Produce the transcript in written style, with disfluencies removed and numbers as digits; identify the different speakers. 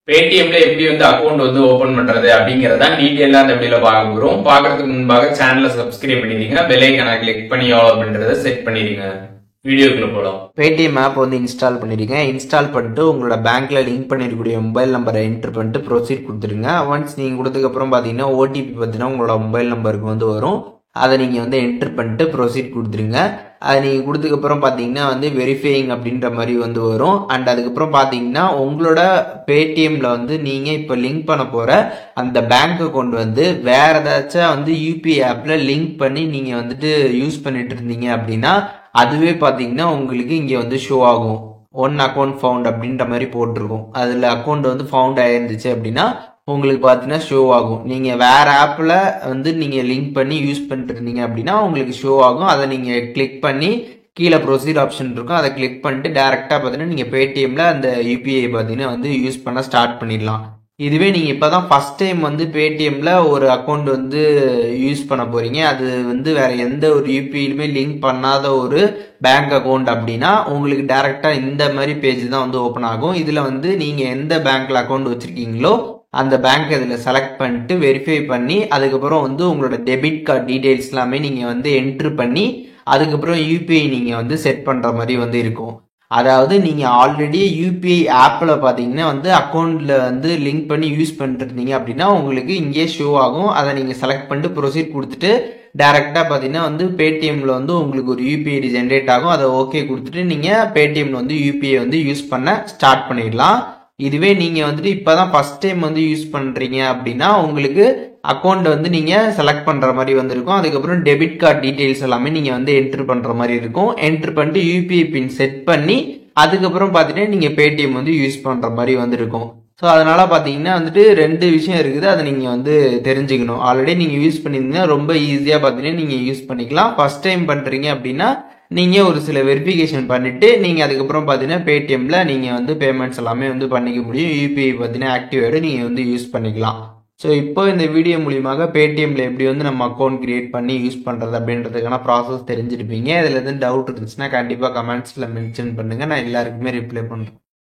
Speaker 1: பேடிஎம்ல எப்படி account open பண்றது அப்படிங்கறத டீடைலா இந்த வீடியோல பார்க்க போறோம். பார்க்கிறதுக்கு முன்பாக சேனலை சப்ஸ்கிரைப் பண்ணிடுங்க, பெல் ஐகானை கிளிக் பண்ணி ஆல் அப்படின்றத செட் பண்ணிடுங்க. வீடியோக்குள்ள போலாம்.
Speaker 2: பேடிஎம் ஆப் இன்ஸ்டால் பண்ணிடுங்க. இன்ஸ்டால் பண்ணிட்டு உங்களோட பேங்க்ல லிங்க் பண்ணிருக்கக்கூடிய மொபைல் நம்பரை என்டர் பண்ணிட்டு ப்ரொசீட் கொடுத்துருங்க. ஒன்ஸ் நீங்க கொடுத்ததுக்கு அப்புறம் பாத்தீங்கன்னா ஓடிபி பார்த்தீங்கன்னா உங்களோட மொபைல் நம்பருக்கு வரும். அதை நீங்கள் என்டர் பண்ணிட்டு ப்ரொசீட் கொடுத்துருங்க. அதை நீங்கள் கொடுத்ததுக்கப்புறம் பார்த்தீங்கன்னா வெரிஃபையிங் அப்படின்ற மாதிரி வரும். அண்ட் அதுக்கப்புறம் பார்த்தீங்கன்னா உங்களோட பேடிஎம்ல நீங்கள் இப்போ லிங்க் பண்ண போகிற அந்த பேங்க் அக்கௌண்ட் வேற ஏதாச்சும் யூபிஐ ஆப்பில் லிங்க் பண்ணி நீங்கள் யூஸ் பண்ணிட்டு இருந்தீங்க அப்படின்னா அதுவே பார்த்தீங்கன்னா உங்களுக்கு இங்கே ஷோ ஆகும். ஒன் அக்கௌண்ட் ஃபவுண்ட் அப்படின்ற மாதிரி போட்டிருக்கும். அதில் அக்கௌண்ட் ஃபவுண்ட் ஆயிருந்துச்சு அப்படின்னா உங்களுக்கு பார்த்தீங்கன்னா ஷோ ஆகும். நீங்கள் வேற ஆப்பில் நீங்கள் லிங்க் பண்ணி யூஸ் பண்ணிட்டு இருந்தீங்க அப்படின்னா உங்களுக்கு ஷோ ஆகும். அதை நீங்கள் கிளிக் பண்ணி கீழே ப்ரொசீட் ஆப்ஷன் இருக்கும், அதை கிளிக் பண்ணிட்டு டேரெக்டாக பார்த்தீங்கன்னா நீங்கள் பேடிஎம்ல அந்த யூபிஐ பார்த்தீங்கன்னா யூஸ் பண்ண ஸ்டார்ட் பண்ணிடலாம். இதுவே நீங்கள் இப்போ தான் ஃபர்ஸ்ட் டைம் பேடிஎம்ல ஒரு அக்கௌண்ட் யூஸ் பண்ண போறீங்க, அது வேற எந்த ஒரு யூபிஐலுமே லிங்க் பண்ணாத ஒரு பேங்க் அக்கௌண்ட் அப்படின்னா உங்களுக்கு டேரெக்டா இந்த மாதிரி பேஜ் தான் ஓப்பன் ஆகும். இதுல நீங்க எந்த பேங்க்ல அக்கௌண்ட் வச்சிருக்கீங்களோ அந்த பேங்க் இதில் செலக்ட் பண்ணிட்டு வெரிஃபை பண்ணி அதுக்கப்புறம் உங்களோட டெபிட் கார்டு டீடைல்ஸ் எல்லாமே நீங்கள் என்ட்ரு பண்ணி அதுக்கப்புறம் யூபிஐ நீங்கள் செட் பண்ணுற மாதிரி இருக்கும். அதாவது நீங்கள் ஆல்ரெடி யூபிஐ ஆப்பில் பார்த்தீங்கன்னா அக்கௌண்ட்டில் லிங்க் பண்ணி யூஸ் பண்ணிட்டு இருந்தீங்க அப்படின்னா உங்களுக்கு இங்கே ஷோ ஆகும். அதை நீங்கள் செலக்ட் பண்ணிட்டு ப்ரொசீட் கொடுத்துட்டு டேரெக்டாக பார்த்தீங்கன்னா பேடிஎம்ல உங்களுக்கு ஒரு யூபிஐ ஜென்ரேட் ஆகும். அதை ஓகே கொடுத்துட்டு நீங்கள் பேடிஎம்ல யூபிஐ யூஸ் பண்ண ஸ்டார்ட் பண்ணிடலாம். இதுவே நீங்க இப்பதான் ஃபர்ஸ்ட் டைம் யூஸ் பண்றீங்க அப்படின்னா உங்களுக்கு அக்கௌண்ட் நீங்க செலக்ட் பண்ற மாதிரி இருக்கும். அதுக்கப்புறம் டெபிட் கார்டு டீடைல்ஸ் எல்லாமே நீங்க என்டர் பண்ற மாதிரி இருக்கும். என்டர் பண்ணிட்டு யூபிஐ பின் செட் பண்ணி அதுக்கப்புறம் பாத்தீங்கன்னா நீங்க பேடிஎம் யூஸ் பண்ற மாதிரி இருக்கும். ஸோ அதனால பாத்தீங்கன்னா ரெண்டு விஷயம் இருக்குது, அதை நீங்க தெரிஞ்சுக்கணும். ஆல்ரெடி நீங்க யூஸ் பண்ணிருந்தீங்கன்னா ரொம்ப ஈஸியா பாத்தீங்கன்னா நீங்க யூஸ் பண்ணிக்கலாம். ஃபர்ஸ்ட் டைம் பண்றீங்க அப்படின்னா நீங்க ஒரு சில வெரிஃபிகேஷன் பண்ணிட்டு நீங்க அதுக்கப்புறம் பாத்தீங்கன்னா பேடிஎம்ல நீங்க பேமெண்ட்ஸ் எல்லாமே பண்ணிக்க முடியும். யூபிஐ பாத்தீங்கன்னா ஆக்டிவேட் நீங்க யூஸ் பண்ணிக்கலாம். ஸோ இப்போ இந்த வீடியோ மூலியமாக பேடிஎம்ல எப்படி நம்ம அக்கௌண்ட் கிரியேட் பண்ணி யூஸ் பண்றது அப்படின்றதுக்கான ப்ராசஸ் தெரிஞ்சிருப்பீங்க. இதுல டவுட் இருந்துச்சுன்னா கண்டிப்பா கமெண்ட்ஸ்ல மென்ஷன் பண்ணுங்க, நான் எல்லாருக்குமே ரிப்ளை பண்றேன்.